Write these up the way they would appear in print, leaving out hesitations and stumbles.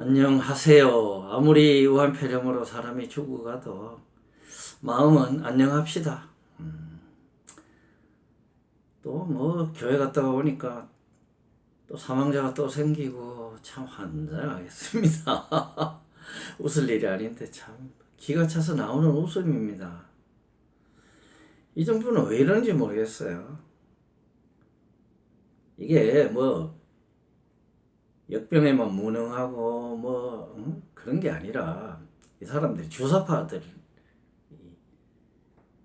안녕하세요. 아무리 우한폐렴으로 사람이 죽어가도 마음은 안녕합시다. 또 뭐 교회 갔다가 오니까 또 사망자가 또 생기고 참 환장하겠습니다. 웃을 일이 아닌데 참 기가 차서 나오는 웃음입니다. 이 정부는 왜 이런지 모르겠어요. 이게 뭐 역병에만 무능하고 뭐 그런 게 아니라 이 사람들이 주사파들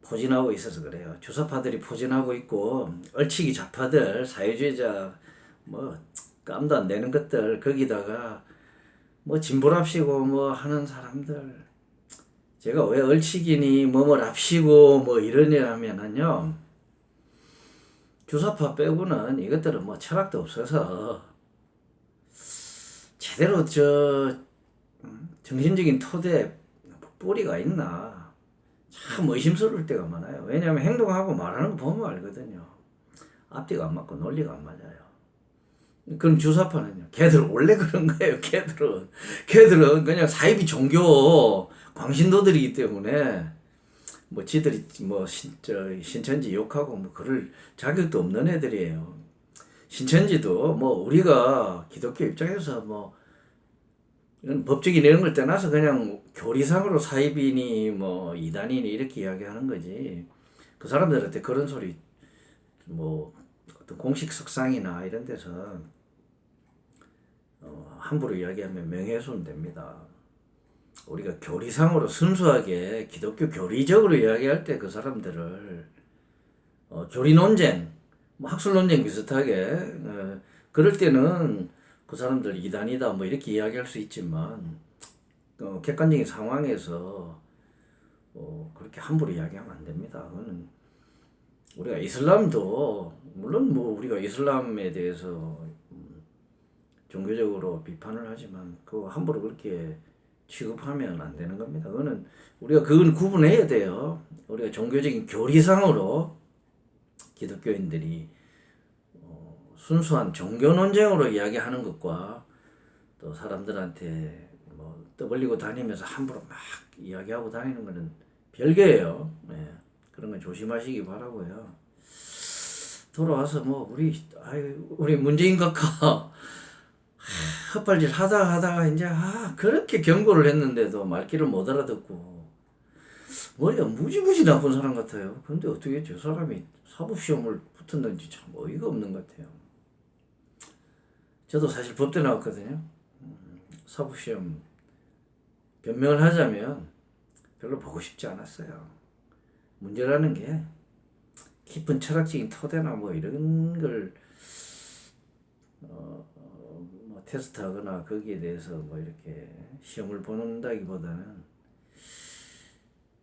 포진하고 있어서 그래요. 주사파들이 포진하고 있고 얼치기 좌파들 사회주의자 뭐 깜도 안 되는 것들 거기다가 뭐 진보랍시고 뭐 하는 사람들 제가 왜 얼치기니 뭐랍시고 뭐 이러냐면은요 주사파 빼고는 이것들은 뭐 철학도 없어서 제대로 정신적인 토대 뿌리가 있나 참 의심스러울 때가 많아요. 왜냐하면 행동하고 말하는 거 보면 알거든요. 앞뒤가 안 맞고 논리가 안 맞아요. 그럼 주사파는요. 걔들 원래 그런 거예요. 걔들은 그냥 사이비 종교 광신도들이기 때문에 뭐 지들이 뭐 신천지 욕하고 뭐 그럴 자격도 없는 애들이에요. 신천지도 뭐 우리가 기독교 입장에서 뭐 이건 법적인 이런 걸 떠나서 그냥 교리상으로 사이비니 뭐 이단이니 이렇게 이야기하는 거지. 그 사람들한테 그런 소리 뭐 어떤 공식 석상이나 이런 데서 함부로 이야기하면 명예훼손 됩니다. 우리가 교리상으로 순수하게 기독교 교리적으로 이야기할 때 그 사람들을 교리 논쟁, 뭐 학술 논쟁 비슷하게 그럴 때는 그 사람들 이단이다 뭐 이렇게 이야기할 수 있지만 객관적인 상황에서 그렇게 함부로 이야기하면 안 됩니다. 그거는 우리가 이슬람도 물론 뭐 우리가 이슬람에 대해서 종교적으로 비판을 하지만 그 함부로 그렇게 취급하면 안 되는 겁니다. 그건 구분해야 돼요. 우리가 종교적인 교리상으로 기독교인들이 순수한 종교 논쟁으로 이야기하는 것과 또 사람들한테 뭐 떠벌리고 다니면서 함부로 막 이야기하고 다니는 것은 별개예요. 네. 그런 건 조심하시기 바라고요. 돌아와서 뭐 우리 문재인 각하 헛발질 하다가 이제 그렇게 경고를 했는데도 말귀를 못 알아듣고 머리가 무지무지 나쁜 사람 같아요. 근데 어떻게 저 사람이 사법시험을 붙었는지 참 어이가 없는 것 같아요. 저도 사실 법대 나왔거든요. 사법시험 변명을 하자면 별로 보고 싶지 않았어요. 문제라는 게 깊은 철학적인 토대나 뭐 이런 걸 뭐 테스트하거나 거기에 대해서 뭐 이렇게 시험을 보는다기보다는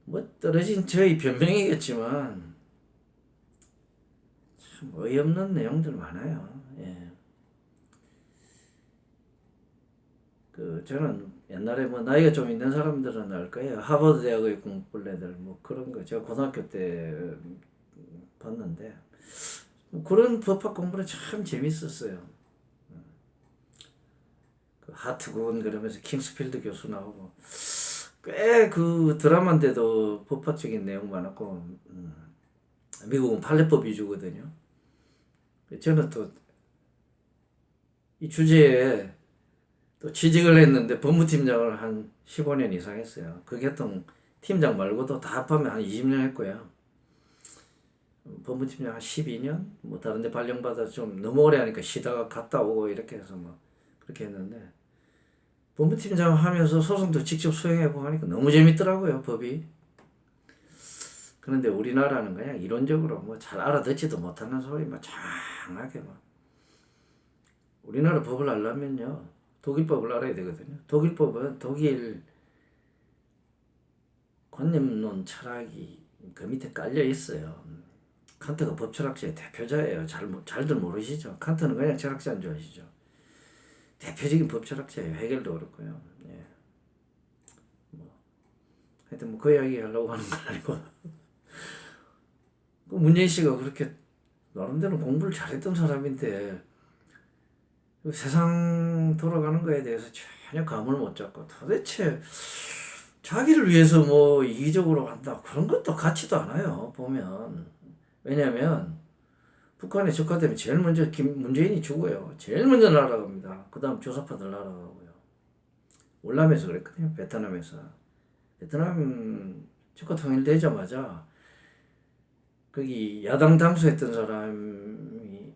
뭐 떨어진 저희 변명이겠지만 참 어이없는 내용들 많아요. 예. 저는 옛날에 뭐 나이가 좀 있는 사람들은 알 거예요. 하버드 대학의 공부벌레들 뭐 그런 거 제가 고등학교 때 봤는데 그런 법학 공부는 참 재밌었어요. 그 하트군 그러면서 킹스필드 교수 나오고 꽤 그 드라마인데도 법학적인 내용 많았고 미국은 판례법 위주거든요. 저는 또 이 주제에 또 취직을 했는데 법무팀장을 한 15년 이상 했어요. 그 개통 팀장 말고도 다 합하면 한 20년 했고요. 법무팀장 한 12년? 뭐 다른 데 발령받아 좀 너무 오래 하니까 쉬다가 갔다 오고 이렇게 해서 뭐 그렇게 했는데 법무팀장 하면서 소송도 직접 수행해보고 하니까 너무 재밌더라고요, 법이. 그런데 우리나라는 그냥 이론적으로 뭐 잘 알아듣지도 못하는 소리만 장하게 막. 우리나라 법을 알려면요, 독일법을 알아야 되거든요. 독일법은 독일 관념론 철학이 그 밑에 깔려 있어요. 칸트가 법철학자의 대표자예요. 잘들 모르시죠? 칸트는 그냥 철학자인 줄 아시죠? 대표적인 법철학자예요. 해결도 그렇고요. 예. 하여튼 뭐 그 이야기 하려고 하는 건 아니고 그 문재인 씨가 그렇게 나름대로 공부를 잘했던 사람인데 세상 돌아가는 거에 대해서 전혀 감을 못 잡고 도대체 자기를 위해서 뭐 이기적으로 한다 그런 것도 같지도 않아요 보면. 왜냐면 북한에 적화되면 제일 먼저 문재인이 죽어요. 제일 먼저 날아갑니다. 그 다음 조사파들 날아가고요. 월남에서 그랬거든요. 베트남에서. 베트남 적화 통일되자마자 거기 야당 당수했던 사람이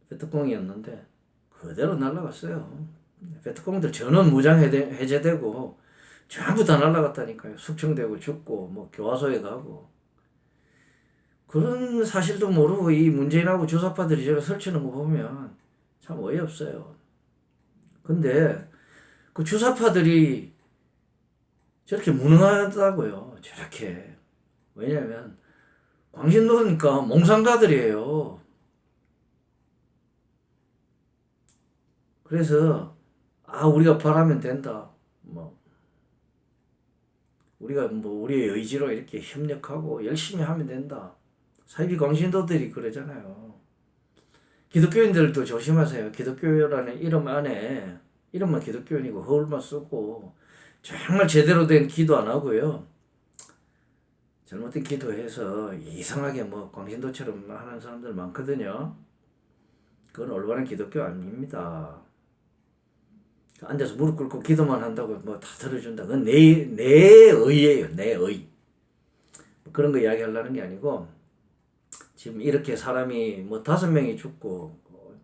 베트콩이었는데 그대로 날아갔어요. 베트콩들 전원 무장 해제되고 전부 다 날아갔다니까요. 숙청되고 죽고 뭐 교화소에 가고. 그런 사실도 모르고 이 문재인하고 주사파들이 저를 설치는 거 보면 참 어이없어요. 근데 그 주사파들이 저렇게 무능하다고요. 저렇게. 왜냐면 광신도니까 몽상가들이에요. 그래서 우리가 바라면 된다. 뭐 우리가 뭐 우리의 의지로 이렇게 협력하고 열심히 하면 된다. 사이비 광신도들이 그러잖아요. 기독교인들도 조심하세요. 기독교라는 이름 안에 이름만 기독교인이고 허울만 쓰고 정말 제대로 된 기도 안 하고요. 잘못된 기도해서 이상하게 뭐 광신도처럼 하는 사람들 많거든요. 그건 올바른 기독교 아닙니다. 앉아서 무릎 꿇고 기도만 한다고 뭐 다 들어준다. 그건 내 의예요. 내 의. 그런 거 이야기하려는 게 아니고 지금 이렇게 사람이 뭐 5명이 죽고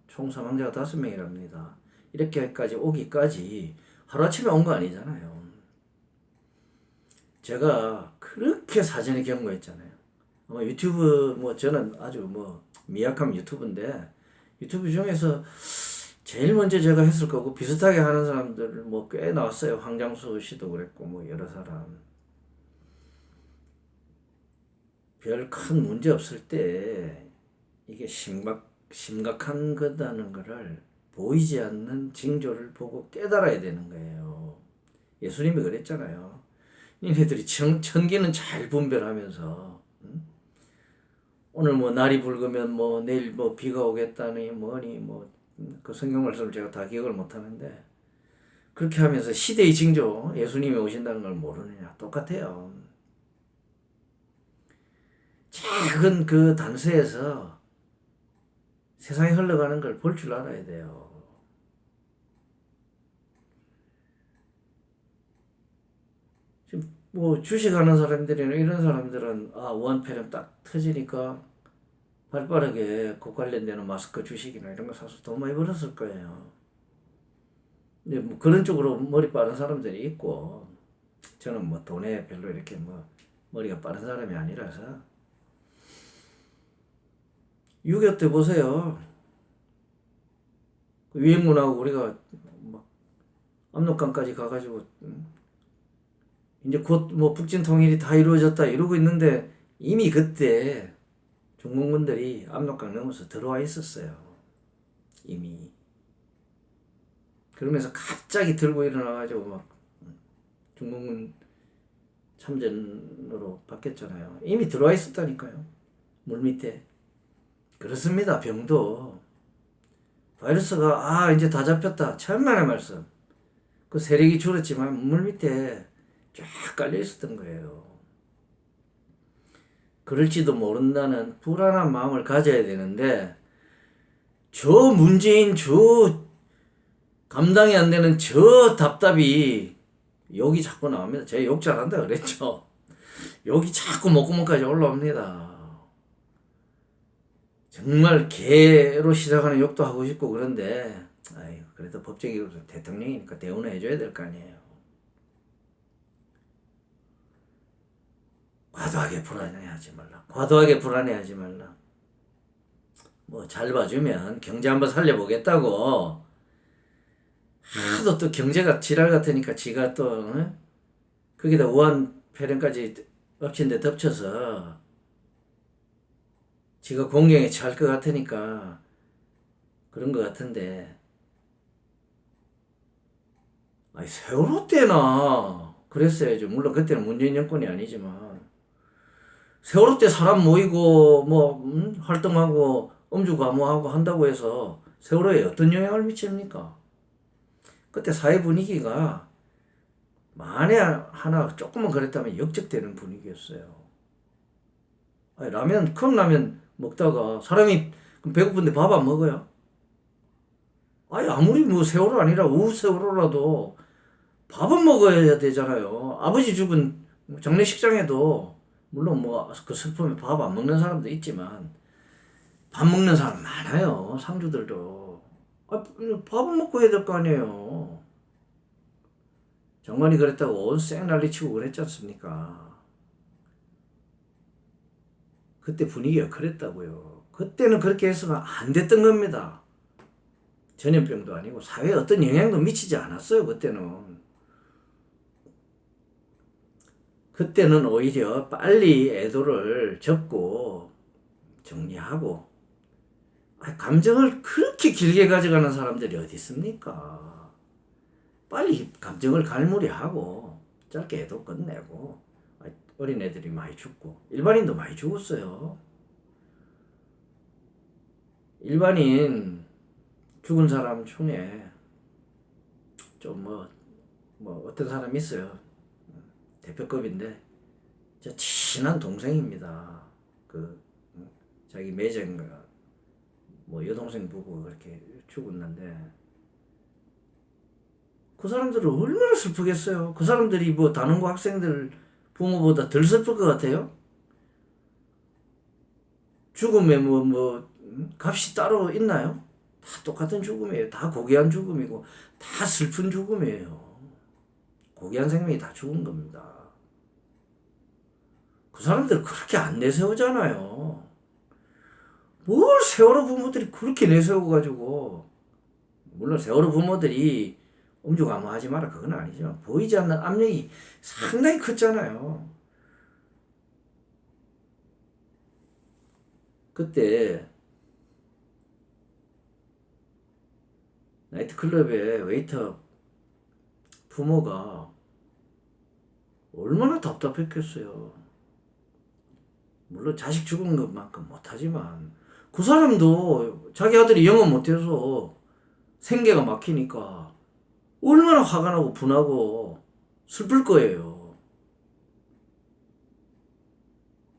총 사망자가 5명이랍니다. 이렇게까지 오기까지 하루아침에 온 거 아니잖아요. 제가 그렇게 사전에 경고했잖아요. 유튜브 뭐 저는 아주 뭐 미약한 유튜브인데 유튜브 중에서 제일 먼저 제가 했을 거고 비슷하게 하는 사람들 뭐 꽤 나왔어요. 황장수 씨도 그랬고 뭐 여러 사람. 별 큰 문제 없을 때 이게 심각한 거다는 거를 보이지 않는 징조를 보고 깨달아야 되는 거예요. 예수님이 그랬잖아요. 니네들이 천기는 잘 분별하면서 오늘 뭐 날이 붉으면 뭐 내일 뭐 비가 오겠다니 뭐니 뭐 그 성경 말씀을 제가 다 기억을 못 하는데 그렇게 하면서 시대의 징조 예수님이 오신다는 걸 모르느냐 똑같아요. 작은 그 단서에서 세상이 흘러가는 걸 볼 줄 알아야 돼요. 지금 뭐 주식하는 사람들이나 이런 사람들은 우한폐렴 딱 터지니까 발빠르게 그 관련되는 마스크 주식이나 이런 거 사서 돈 많이 벌었을 거예요. 근데 뭐 그런 쪽으로 머리 빠른 사람들이 있고 저는 뭐 돈에 별로 이렇게 뭐 머리가 빠른 사람이 아니라서 6.25 때 보세요. 위행군하고 우리가 막 압록강까지 가가지고 이제 곧 뭐 북진 통일이 다 이루어졌다 이러고 있는데 이미 그때 중공군들이 압록강 넘어서 들어와 있었어요. 이미. 그러면서 갑자기 들고 일어나가지고 막 중공군 참전으로 바뀌었잖아요. 이미 들어와 있었다니까요. 물밑에. 그렇습니다. 병도. 바이러스가 이제 다 잡혔다. 천만의 말씀. 그 세력이 줄었지만 물밑에 쫙 깔려 있었던 거예요. 그럴지도 모른다는 불안한 마음을 가져야 되는데 저 문재인 저 감당이 안 되는 저 답답이 욕이 자꾸 나옵니다. 제가 욕 잘한다 그랬죠. 욕이 자꾸 목구멍까지 올라옵니다. 정말 개로 시작하는 욕도 하고 싶고 그런데 그래도 법적으로 대통령이니까 대우는 해줘야 될 거 아니에요. 과도하게 불안해하지 말라. 과도하게 불안해하지 말라. 뭐 잘 봐주면 경제 한번 살려보겠다고 하도 또 경제가 지랄 같으니까 지가 또 거기다 우한폐렴까지 엎친 데 덮쳐서 지가 공경에 처할 것 같으니까 그런 것 같은데 세월호 때나 그랬어야죠. 물론 그때는 문재인 정권이 아니지만 세월호 때 사람 모이고 뭐 활동하고 음주가무하고 한다고 해서 세월호에 어떤 영향을 미칩니까? 그때 사회 분위기가 만에 하나 조금만 그랬다면 역적되는 분위기였어요. 아니, 컵라면 먹다가 사람이 배고픈데 밥 안 먹어요? 아니, 아무리 뭐 세월호 아니라 우후 세월호라도 밥은 먹어야 되잖아요. 아버지 죽은 장례식장에도 물론 뭐 그 슬픔에 밥 안 먹는 사람도 있지만 밥 먹는 사람 많아요. 상주들도. 아, 밥은 먹고 해야 될 거 아니에요. 장관이 그랬다고 온 쌩 난리치고 그랬지 않습니까? 그때 분위기가 그랬다고요. 그때는 그렇게 했으면 안 됐던 겁니다. 전염병도 아니고 사회에 어떤 영향도 미치지 않았어요. 그때는 오히려 빨리 애도를 접고 정리하고 감정을 그렇게 길게 가져가는 사람들이 어디 있습니까? 빨리 감정을 갈무리하고 짧게 애도 끝내고 어린애들이 많이 죽고 일반인도 많이 죽었어요. 일반인 죽은 사람 중에 좀 어떤 사람이 있어요. 대표급인데 저 친한 동생입니다. 자기 매제인가 여동생 부부 그렇게 죽었는데 그 사람들은 얼마나 슬프겠어요. 그 사람들이 단원고 학생들 부모보다 덜 슬플 것 같아요. 죽음에 값이 따로 있나요? 다 똑같은 죽음이에요. 다 고귀한 죽음이고 다 슬픈 죽음이에요. 고귀한 생명이 다 죽은 겁니다. 그 사람들 그렇게 안 내세우잖아요. 뭘 세월호 부모들이 그렇게 내세워가지고 물론 세월호 부모들이 엄중하지 마라 그건 아니지만 보이지 않는 압력이 상당히 컸잖아요. 그때 나이트클럽의 웨이터 부모가 얼마나 답답했겠어요. 물론 자식 죽은 것만큼 못하지만 그 사람도 자기 아들이 영어 못해서 생계가 막히니까 얼마나 화가 나고 분하고 슬플 거예요.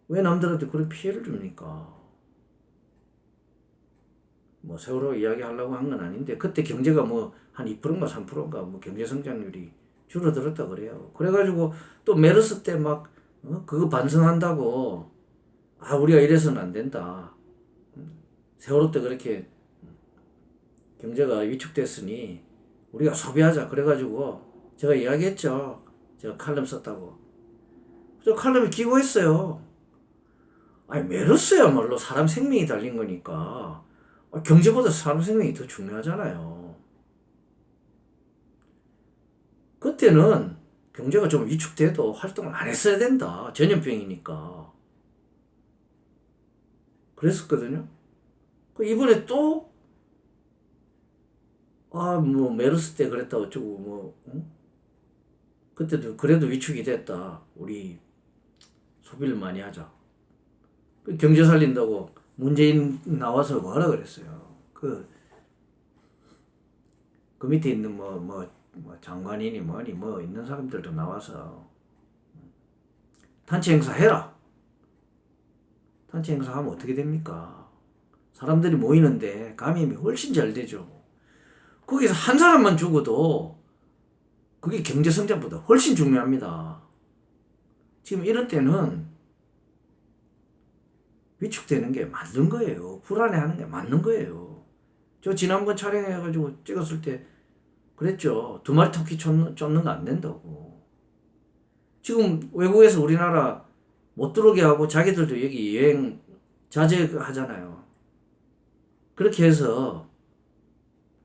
왜 남들한테 그런 피해를 줍니까? 세월호 이야기 하려고 한 건 아닌데 그때 경제가 한 2%인가 3%인가 경제 성장률이 줄어들었다 그래요. 그래가지고 또 메르스 때 그거 반성한다고 우리가 이래서는 안 된다. 세월호 때 그렇게 경제가 위축됐으니 우리가 소비하자. 그래가지고 제가 이야기했죠. 제가 칼럼 썼다고. 저 칼럼에 기고했어요. 메르스야말로 사람 생명이 달린 거니까 경제보다 사람 생명이 더 중요하잖아요. 그때는 경제가 좀 위축돼도 활동을 안 했어야 된다. 전염병이니까. 그랬었거든요. 이번에 또 메르스 때 그랬다 어쩌고 응? 그때도 그래도 위축이 됐다. 우리 소비를 많이 하자. 경제 살린다고 문재인 나와서 뭐라 그랬어요. 그 밑에 있는 장관이니 뭐니 있는 사람들도 나와서 단체 행사 해라. 단체 행사 하면 어떻게 됩니까? 사람들이 모이는데 감염이 훨씬 잘 되죠. 거기서 한 사람만 죽어도 그게 경제 성장보다 훨씬 중요합니다. 지금 이런 때는 위축되는 게 맞는 거예요. 불안해하는 게 맞는 거예요. 저 지난번 촬영해가지고 찍었을 때 그랬죠. 2마리 토끼 쫓는 거 안 된다고. 지금 외국에서 우리나라 못 들어오게 하고 자기들도 여기 여행 자제하잖아요. 그렇게 해서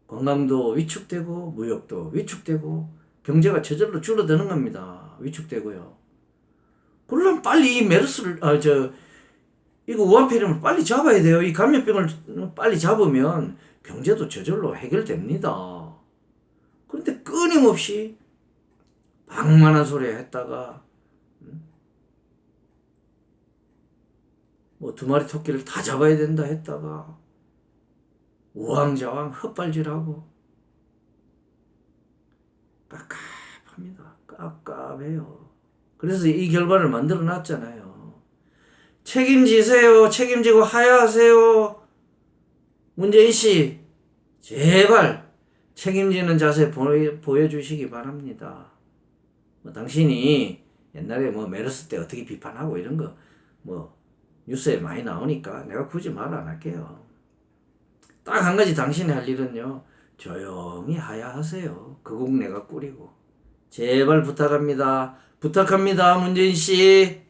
관광도 위축되고 무역도 위축되고 경제가 저절로 줄어드는 겁니다. 위축되고요. 그러면 빨리 이 메르스를 이거 우한폐렴을 빨리 잡아야 돼요. 이 감염병을 빨리 잡으면 경제도 저절로 해결됩니다. 그런데 끊임없이 방만한 소리 했다가 2마리 토끼를 다 잡아야 된다 했다가 우왕좌왕 헛발질하고 깝깝합니다. 깝깝해요. 그래서 이 결과를 만들어 놨잖아요. 책임지세요. 책임지고 하야하세요. 문재인 씨, 제발 책임지는 자세 보여주시기 바랍니다. 당신이 옛날에 메르스 때 어떻게 비판하고 이런 거 뉴스에 많이 나오니까 내가 굳이 말 안 할게요. 딱 한 가지 당신이 할 일은요, 조용히 하야하세요. 그 국 내가 꾸리고. 제발 부탁합니다. 부탁합니다, 문재인 씨.